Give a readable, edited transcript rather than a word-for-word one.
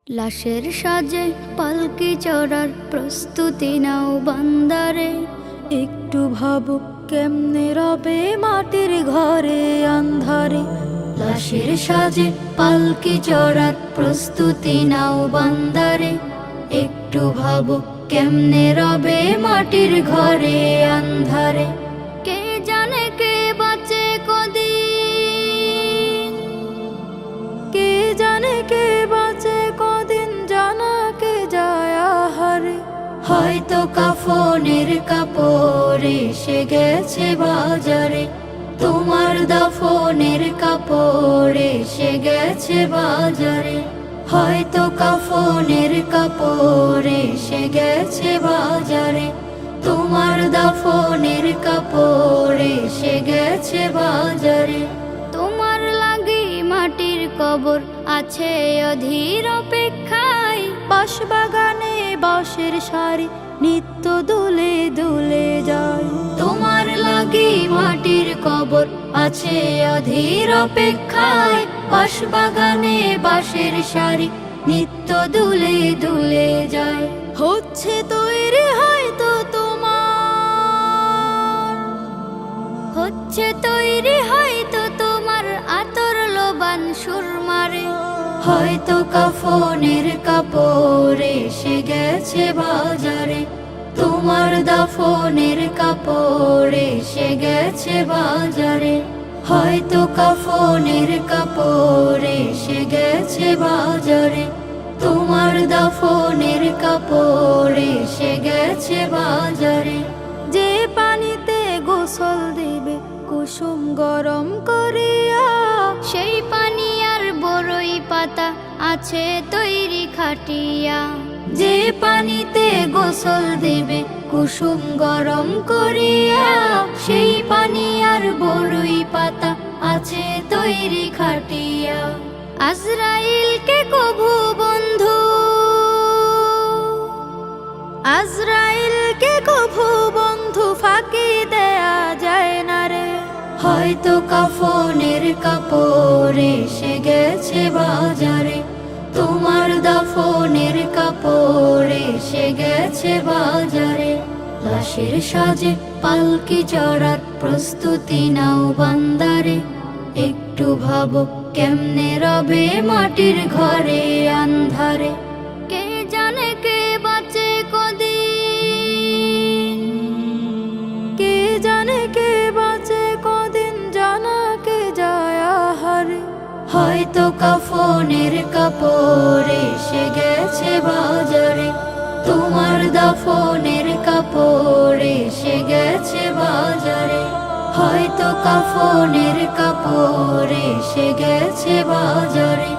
লাশের সাজে পালকি চড়ার প্রস্তুতি নাও বান্দারে। একটু ভাবো কেমনে রবে মাটির ঘরে আন্ধারে। লাশের সাজে পালকি চড়ার প্রস্তুতি নাও বান্দারে। একটু ভাবো কেমনে রবে মাটির ঘরে আন্ধারে। কে জানে কে বাঁচে কদিন, কে জানে কে বাঁচে কদিন, জানা কে যায় আহারে। হয়তো কাফনের কাপড় এসে গেছে বাজারে। তোমার দাফনের কাপড় এসে গেছে বাজারে। হয়তো কাফনের কাপড় এসে গেছে বাজারে। তোমার দাফনের কাপড় এসে গেছে বাজারে। তোমার লাগি মাটির কবর আছে অধীর অপেক্ষায়। বাঁশবাগানে বাঁশের সারি নিত্য দুলে দুলে যায়। তোমার লাগি মাটির কবর আছে অধীর অপেক্ষায়। বাঁশবাগানে বাঁশের সারি নিত্য দুলে দুলে যায়। হচ্ছে তৈরি হয়তো তোমার, হচ্ছে তৈরি হয়তো তোমার আতর লোবান সুরমারে। হয়তো কাফনের কাপড় এসে গেছে বাজারে। তোমার দাফনের কাপড় এসে গেছে বাজারে। হয়তো কাফনের কাপড় এসে গেছে বাজারে। তোমার দাফনের কাপড় এসে গেছে বাজারে। যে পানিতে গোসল দিবে কুসুম গরম করিয়া, সেই পানি আর বড়ই পাতা আছে তৈরি খাটিয়া। যে পানিতে গোসল দেবে কুসুম গরম করিয়া, সেই পানি আর বড়ই পাতা আছে তৈরি খাটিয়া। আজরাইলকে কভু বন্ধু, আজরাইলকে কভু বন্ধু ফাঁকি দেয়া যায় না রে। হয়তো কাফনের কাপড় এসে গেছে বাজারে। তোমার দাফনের কাপড় এসে গেছে বাজারে। লাশের সাজে পালকি চড়ার প্রস্তুতি নাও বান্দারে। একটু ভাবো কেমনে রবে মাটির ঘরে আন্ধারে। কে জানে কে বাঁচে কদিন, কে জানে কে বাঁচে কদিন, জানা কে যায় আহারে। হয়তো কাফনের কাপড় এসে গেছে বাজারে। তোমার দাফনের কাপড় এসে গেছে বাজারে। হয়তো কাফনের কাপড় এসে গেছে বাজারে।